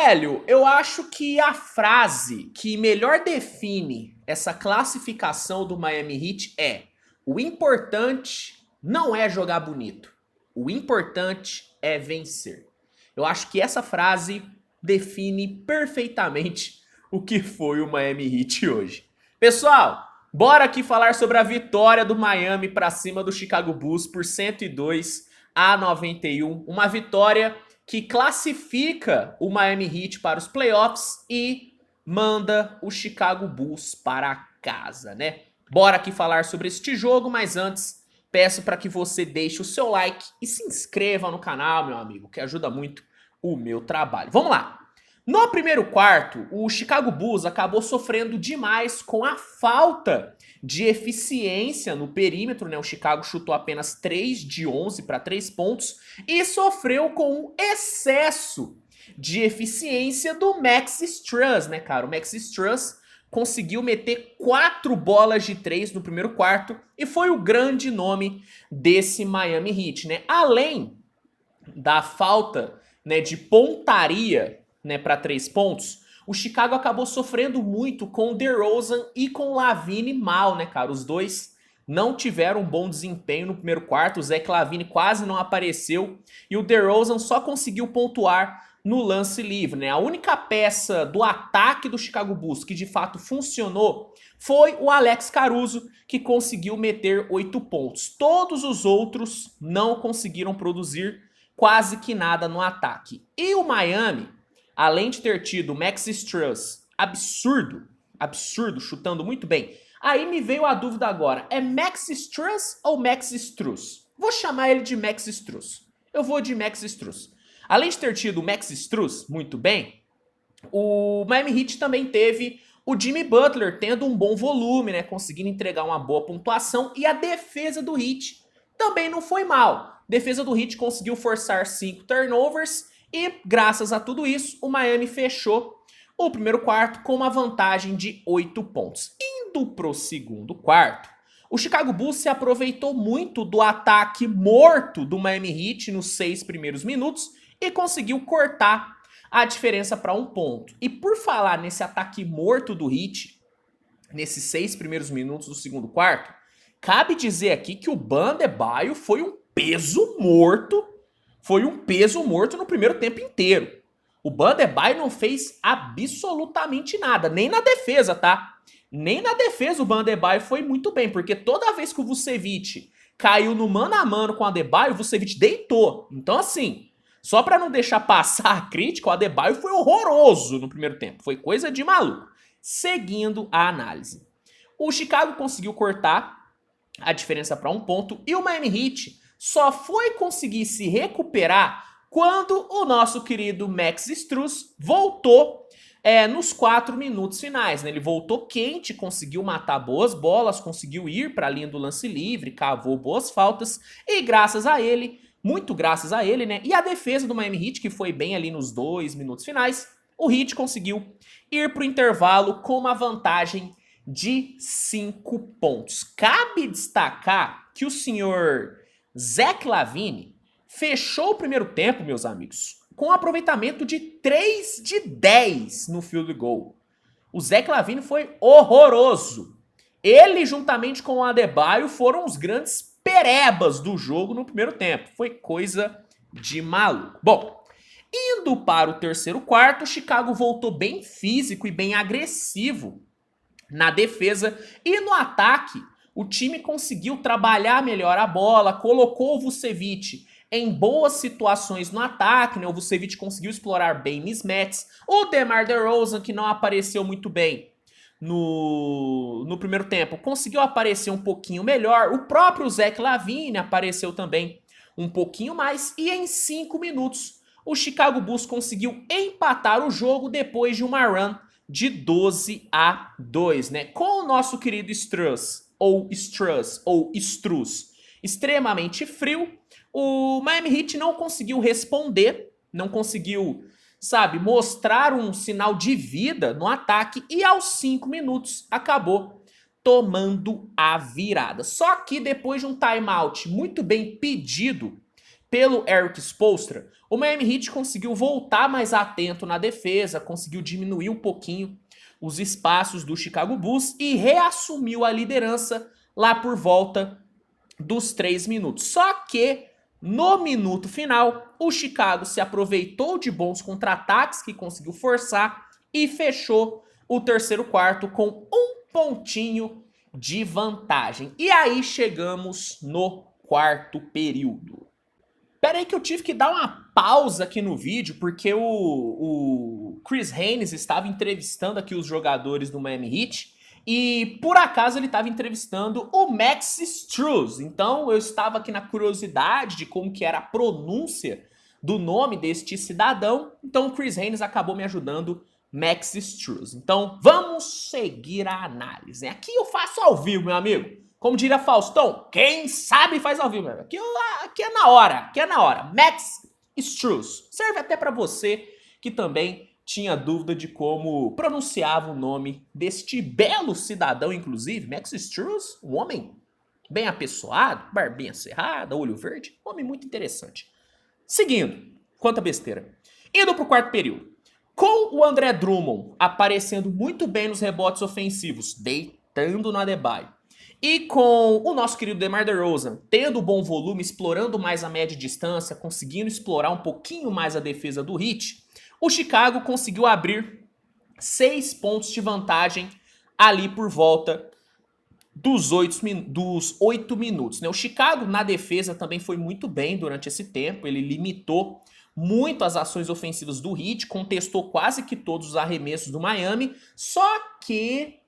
Hélio, eu acho que a frase que melhor define essa classificação do Miami Heat é: o importante não é jogar bonito, o importante é vencer. Eu acho que essa frase define perfeitamente o que foi o Miami Heat hoje. Pessoal, bora aqui falar sobre a vitória do Miami para cima do Chicago Bulls por 102-91, uma vitória que classifica o Miami Heat para os playoffs e manda o Chicago Bulls para casa, né? Bora aqui falar sobre este jogo, mas antes peço para que você deixe o seu like e se inscreva no canal, meu amigo, que ajuda muito o meu trabalho. Vamos lá! No primeiro quarto, o Chicago Bulls acabou sofrendo demais com a falta de eficiência no perímetro, né? O Chicago chutou apenas 3 de 11 para 3 pontos e sofreu com o excesso de eficiência do Max Strus, né, cara? O Max Strus conseguiu meter 4 bolas de 3 no primeiro quarto e foi o grande nome desse Miami Heat, né? Além da falta, né, de pontaria, né, para 3 pontos, o Chicago acabou sofrendo muito com o DeRozan e com o LaVine mal, né, cara? Os dois não tiveram um bom desempenho no primeiro quarto, o Zach LaVine quase não apareceu e o DeRozan só conseguiu pontuar no lance livre, né? A única peça do ataque do Chicago Bulls que de fato funcionou foi o Alex Caruso, que conseguiu meter 8 pontos. Todos os outros não conseguiram produzir quase que nada no ataque. E o Miami, além de ter tido o Max Strus absurdo, chutando muito bem, aí me veio a dúvida agora, é Max Strus ou Max Strus? Vou chamar ele de Max Strus. Eu vou de Max Strus. Além de ter tido o Max Strus muito bem, o Miami Heat também teve o Jimmy Butler tendo um bom volume, né, conseguindo entregar uma boa pontuação, e a defesa do Heat também não foi mal. A defesa do Heat conseguiu forçar 5 turnovers e, graças a tudo isso, o Miami fechou o primeiro quarto com uma vantagem de 8 pontos. Indo pro segundo quarto, o Chicago Bulls se aproveitou muito do ataque morto do Miami Heat nos 6 primeiros minutos e conseguiu cortar a diferença para 1 ponto. E por falar nesse ataque morto do Heat, nesses 6 primeiros minutos do segundo quarto, cabe dizer aqui que o Bam Adebayo foi um peso morto no primeiro tempo inteiro. O Bam Adebayo não fez absolutamente nada, nem na defesa, tá? Nem na defesa o Bam Adebayo foi muito bem, porque toda vez que o Vucevic caiu no mano a mano com o Adebayo, o Vucevic deitou. Então assim, só para não deixar passar a crítica, o Adebayo foi horroroso no primeiro tempo, foi coisa de maluco. Seguindo a análise, o Chicago conseguiu cortar a diferença para 1 ponto e o Miami Heat só foi conseguir se recuperar quando o nosso querido Max Strus voltou nos 4 minutos finais, né? Ele voltou quente, conseguiu matar boas bolas, conseguiu ir para a linha do lance livre, cavou boas faltas e graças a ele, muito graças a ele, né? E a defesa do Miami Heat, que foi bem ali nos 2 minutos finais, o Heat conseguiu ir para o intervalo com uma vantagem de 5 pontos. Cabe destacar que o senhor Zach LaVine fechou o primeiro tempo, meus amigos, com um aproveitamento de 3 de 10 no field goal. O Zach LaVine foi horroroso. Ele, juntamente com o Adebayo, foram os grandes perebas do jogo no primeiro tempo. Foi coisa de maluco. Bom, indo para o terceiro quarto, o Chicago voltou bem físico e bem agressivo na defesa e no ataque. O time conseguiu trabalhar melhor a bola, colocou o Vucevic em boas situações no ataque, né? O Vucevic conseguiu explorar bem mismatches. O DeMar DeRozan, que não apareceu muito bem no primeiro tempo, conseguiu aparecer um pouquinho melhor. O próprio Zach LaVine apareceu também um pouquinho mais. E em 5 minutos, o Chicago Bulls conseguiu empatar o jogo depois de uma run de 12-2, né? Com o nosso querido Strus extremamente frio, o Miami Heat não conseguiu responder, não conseguiu, sabe, mostrar um sinal de vida no ataque e aos 5 minutos acabou tomando a virada. Só que depois de um timeout muito bem pedido pelo Erik Spoelstra, o Miami Heat conseguiu voltar mais atento na defesa, conseguiu diminuir um pouquinho os espaços do Chicago Bulls e reassumiu a liderança lá por volta dos 3 minutos. Só que no minuto final, o Chicago se aproveitou de bons contra-ataques que conseguiu forçar e fechou o terceiro quarto com um pontinho de vantagem. E aí chegamos no quarto período. Pera aí que eu tive que dar uma pausa aqui no vídeo, porque o Chris Haynes estava entrevistando aqui os jogadores do Miami Heat, e por acaso ele estava entrevistando o Max Strus. Então eu estava aqui na curiosidade de como que era a pronúncia do nome deste cidadão, então o Chris Haynes acabou me ajudando, Max Strus. Então vamos seguir a análise. Aqui eu faço ao vivo, meu amigo. Como diria Faustão, quem sabe faz ao vivo. Aqui é na hora, aqui é na hora. Max Strus. Serve até para você que também tinha dúvida de como pronunciava o nome deste belo cidadão, inclusive. Max Strus, um homem bem apessoado, barbinha cerrada, olho verde. Um homem muito interessante. Seguindo, quanta besteira. Indo pro quarto período. Com o André Drummond aparecendo muito bem nos rebotes ofensivos, deitando no Adebayo, e com o nosso querido DeMar DeRozan tendo bom volume, explorando mais a média distância, conseguindo explorar um pouquinho mais a defesa do Heat, o Chicago conseguiu abrir 6 pontos de vantagem ali por volta dos 8 minutos. O Chicago na defesa também foi muito bem durante esse tempo, ele limitou muito as ações ofensivas do Heat, contestou quase que todos os arremessos do Miami, só que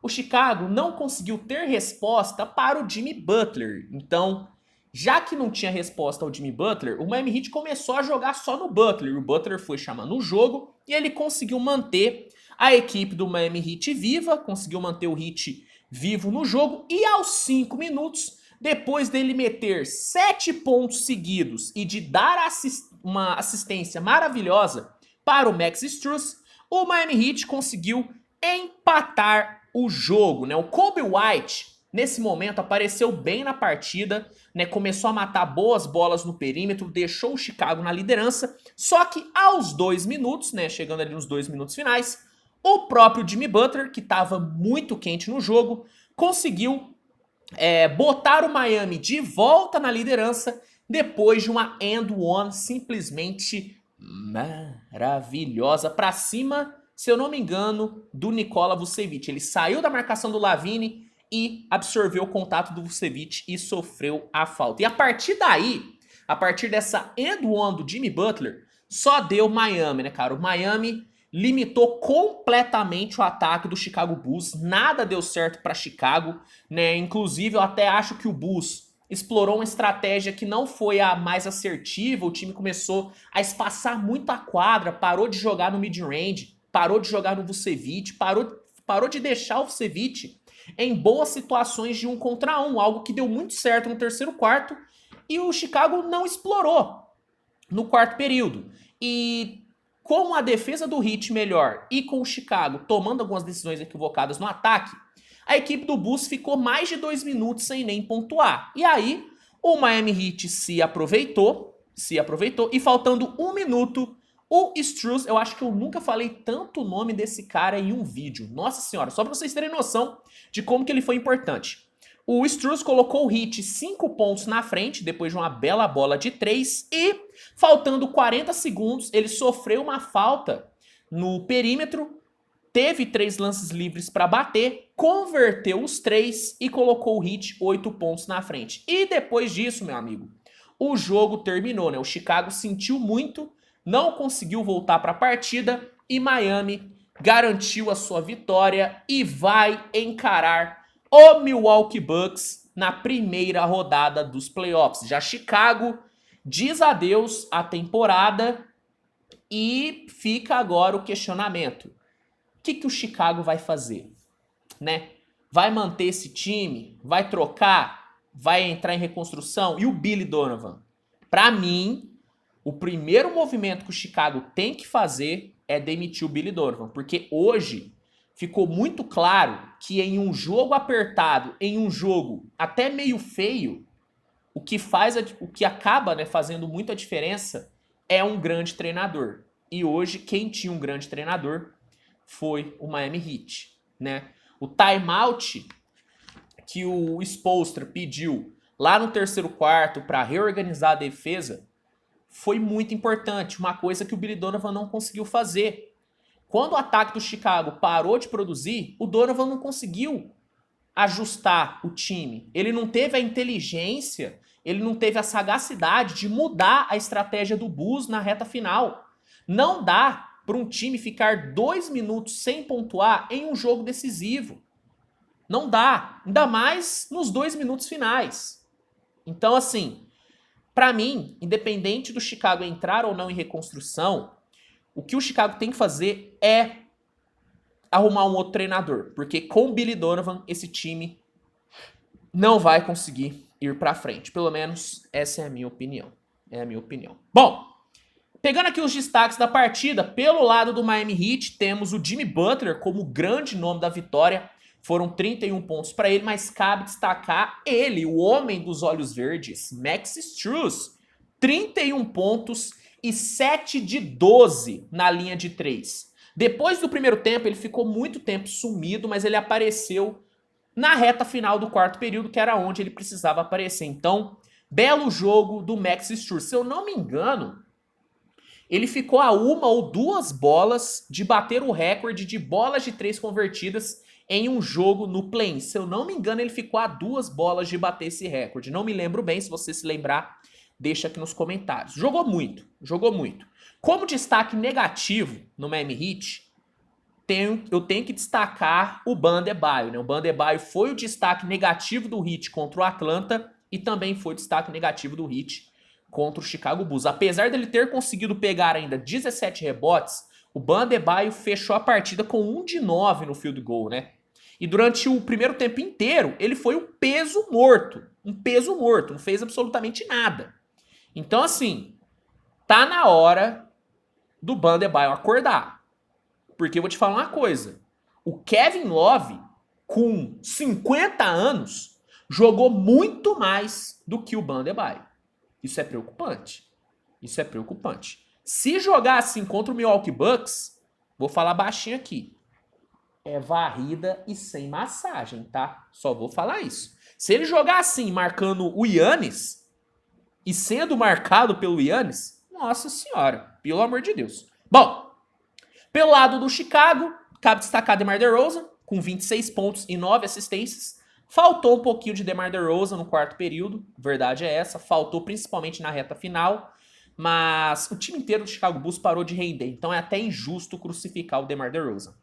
o Chicago não conseguiu ter resposta para o Jimmy Butler. Então, já que não tinha resposta ao Jimmy Butler, o Miami Heat começou a jogar só no Butler. O Butler foi chamando o jogo e ele conseguiu manter a equipe do Miami Heat viva, conseguiu manter o Heat vivo no jogo. E aos 5 minutos, depois dele meter 7 pontos seguidos e de dar uma assistência maravilhosa para o Max Strus, o Miami Heat conseguiu empatar o jogo, O Kobe White, nesse momento, apareceu bem na partida, Começou a matar boas bolas no perímetro, deixou o Chicago na liderança, só que aos 2 minutos, chegando ali nos 2 minutos finais, o próprio Jimmy Butler, que estava muito quente no jogo, conseguiu botar o Miami de volta na liderança depois de uma and one simplesmente maravilhosa para cima, se eu não me engano, do Nikola Vucevic. Ele saiu da marcação do Lavine e absorveu o contato do Vucevic e sofreu a falta. E a partir daí, a partir dessa and one do Jimmy Butler, só deu Miami, cara? O Miami limitou completamente o ataque do Chicago Bulls. Nada deu certo para Chicago, Inclusive, eu até acho que o Bulls explorou uma estratégia que não foi a mais assertiva. O time começou a espaçar muito a quadra, parou de jogar no mid-range, parou de jogar no Vucevic, parou de deixar o Vucevic em boas situações de 1 contra 1, algo que deu muito certo no terceiro quarto, e o Chicago não explorou no quarto período. E com a defesa do Heat melhor e com o Chicago tomando algumas decisões equivocadas no ataque, a equipe do Bulls ficou mais de 2 minutos sem nem pontuar. E aí, o Miami Heat se aproveitou, e faltando 1 minuto, o Strus, eu acho que eu nunca falei tanto o nome desse cara em um vídeo. Nossa senhora, só pra vocês terem noção de como que ele foi importante. O Strus colocou o Heat 5 pontos na frente, depois de uma bela bola de 3, e faltando 40 segundos, ele sofreu uma falta no perímetro, teve 3 lances livres para bater, converteu os 3 e colocou o Heat 8 pontos na frente. E depois disso, meu amigo, o jogo terminou, O Chicago sentiu muito, não conseguiu voltar para a partida e Miami garantiu a sua vitória e vai encarar o Milwaukee Bucks na primeira rodada dos playoffs. Já Chicago diz adeus à temporada e fica agora o questionamento. O que o Chicago vai fazer? Vai manter esse time? Vai trocar? Vai entrar em reconstrução? E o Billy Donovan? Para mim, o primeiro movimento que o Chicago tem que fazer é demitir o Billy Donovan, porque hoje ficou muito claro que em um jogo apertado, em um jogo até meio feio, o que acaba, né, fazendo muita diferença é um grande treinador. E hoje, quem tinha um grande treinador foi o Miami Heat, né? O timeout que o Spoelstra pediu lá no terceiro quarto para reorganizar a defesa foi muito importante, uma coisa que o Billy Donovan não conseguiu fazer. Quando o ataque do Chicago parou de produzir, o Donovan não conseguiu ajustar o time. Ele não teve a inteligência, ele não teve a sagacidade de mudar a estratégia do Bulls na reta final. Não dá para um time ficar 2 minutos sem pontuar em um jogo decisivo. Não dá, ainda mais nos 2 minutos finais. Então, assim, para mim, independente do Chicago entrar ou não em reconstrução, o que o Chicago tem que fazer é arrumar um outro treinador, porque com o Billy Donovan esse time não vai conseguir ir para frente. Pelo menos essa é a minha opinião. É a minha opinião. Bom, pegando aqui os destaques da partida, pelo lado do Miami Heat, temos o Jimmy Butler como grande nome da vitória. Foram 31 pontos para ele, mas cabe destacar ele, o homem dos olhos verdes, Max Strus. 31 pontos e 7 de 12 na linha de 3. Depois do primeiro tempo, ele ficou muito tempo sumido, mas ele apareceu na reta final do quarto período, que era onde ele precisava aparecer. Então, belo jogo do Max Strus. Se eu não me engano, ele ficou a 1 ou 2 bolas de bater o recorde de bolas de 3 convertidas em um jogo no play-in. Se eu não me engano, ele ficou a 2 bolas de bater esse recorde. Não me lembro bem, se você se lembrar, deixa aqui nos comentários. Jogou muito, jogou muito. Como destaque negativo no Miami Heat, eu tenho que destacar o Bam Adebayo, né? O Bam Adebayo foi o destaque negativo do Heat contra o Atlanta e também foi o destaque negativo do Heat contra o Chicago Bulls. Apesar dele ter conseguido pegar ainda 17 rebotes, o Bam Adebayo fechou a partida com 1 de 9 no field goal, né? E durante o primeiro tempo inteiro, ele foi um peso morto. Um peso morto, não fez absolutamente nada. Então, assim, tá na hora do Bam Adebayo acordar. Porque eu vou te falar uma coisa. O Kevin Love, com 50 anos, jogou muito mais do que o Bam Adebayo. Isso é preocupante. Isso é preocupante. Se jogar assim contra o Milwaukee Bucks, vou falar baixinho aqui, é varrida e sem massagem, tá? Só vou falar isso. Se ele jogar assim, marcando o Giannis, e sendo marcado pelo Giannis, nossa senhora, pelo amor de Deus. Bom, pelo lado do Chicago, cabe destacar DeMar DeRozan, com 26 pontos e 9 assistências. Faltou um pouquinho de DeMar DeRozan no quarto período, verdade é essa. Faltou principalmente na reta final, mas o time inteiro do Chicago Bulls parou de render, então é até injusto crucificar o DeMar DeRozan.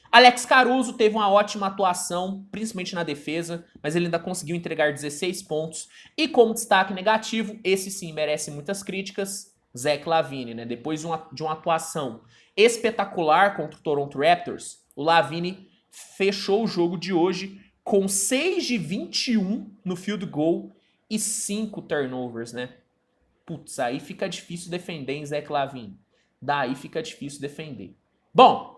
Alex Caruso teve uma ótima atuação, principalmente na defesa, mas ele ainda conseguiu entregar 16 pontos. E como destaque negativo, esse sim merece muitas críticas, Zach LaVine, né? Depois de uma atuação espetacular contra o Toronto Raptors, o LaVine fechou o jogo de hoje com 6 de 21 no field goal e 5 turnovers, né? Putz, aí fica difícil defender em Zach LaVine. Daí fica difícil defender. Bom,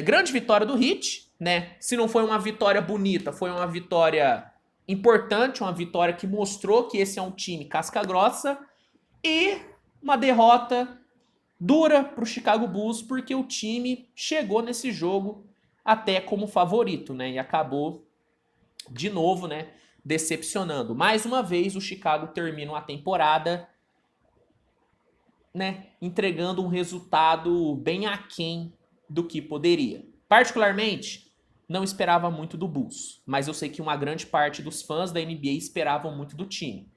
grande vitória do Heat, né? Se não foi uma vitória bonita, foi uma vitória importante, uma vitória que mostrou que esse é um time casca grossa, e uma derrota dura para o Chicago Bulls, porque o time chegou nesse jogo até como favorito, né? E acabou de novo, né, decepcionando. Mais uma vez o Chicago termina uma temporada, né, entregando um resultado bem aquém do que poderia. Particularmente, não esperava muito do Bulls, mas eu sei que uma grande parte dos fãs da NBA esperavam muito do time.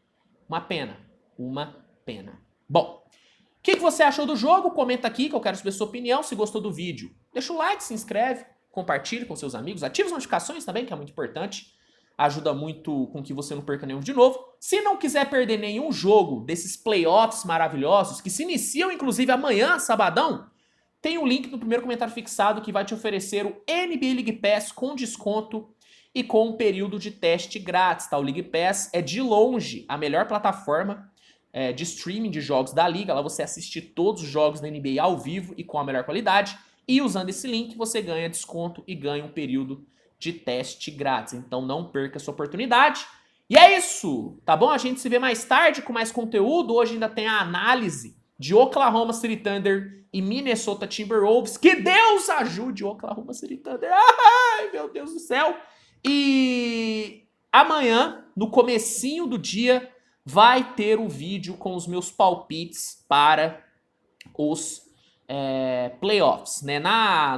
Uma pena, uma pena. Bom, o que você achou do jogo? Comenta aqui que eu quero saber sua opinião. Se gostou do vídeo, deixa o like, se inscreve, compartilhe com seus amigos, ative as notificações também, que é muito importante. Ajuda muito com que você não perca nenhum de novo. Se não quiser perder nenhum jogo desses playoffs maravilhosos, que se iniciam inclusive amanhã, sabadão, tem um link no primeiro comentário fixado que vai te oferecer o NBA League Pass com desconto e com um período de teste grátis, tá? O League Pass é de longe a melhor plataforma de streaming de jogos da liga. Lá você assiste todos os jogos da NBA ao vivo e com a melhor qualidade. E usando esse link você ganha desconto e ganha um período de teste grátis. Então não perca essa oportunidade. E é isso, tá bom? A gente se vê mais tarde com mais conteúdo. Hoje ainda tem a análise de Oklahoma City Thunder e Minnesota Timberwolves. Que Deus ajude o Oklahoma City Thunder. Ai, meu Deus do céu. E amanhã, no comecinho do dia, vai ter o vídeo com os meus palpites para os playoffs, né?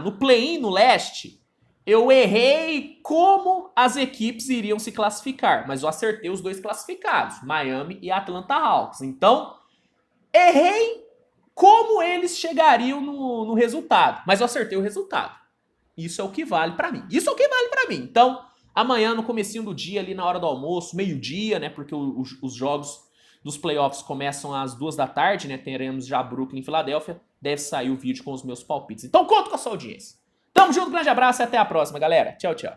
No play-in, no leste, eu errei como as equipes iriam se classificar, mas eu acertei os dois classificados, Miami e Atlanta Hawks. Então, errei como eles chegariam no resultado, mas eu acertei o resultado. Isso é o que vale pra mim. Isso é o que vale pra mim. Então, amanhã, no comecinho do dia, ali na hora do almoço, meio-dia, né? Porque os jogos dos playoffs começam às 2 da tarde, né? Teremos já Brooklyn e Filadélfia. Deve sair o vídeo com os meus palpites. Então, conto com a sua audiência. Tamo junto, grande abraço e até a próxima, galera. Tchau, tchau.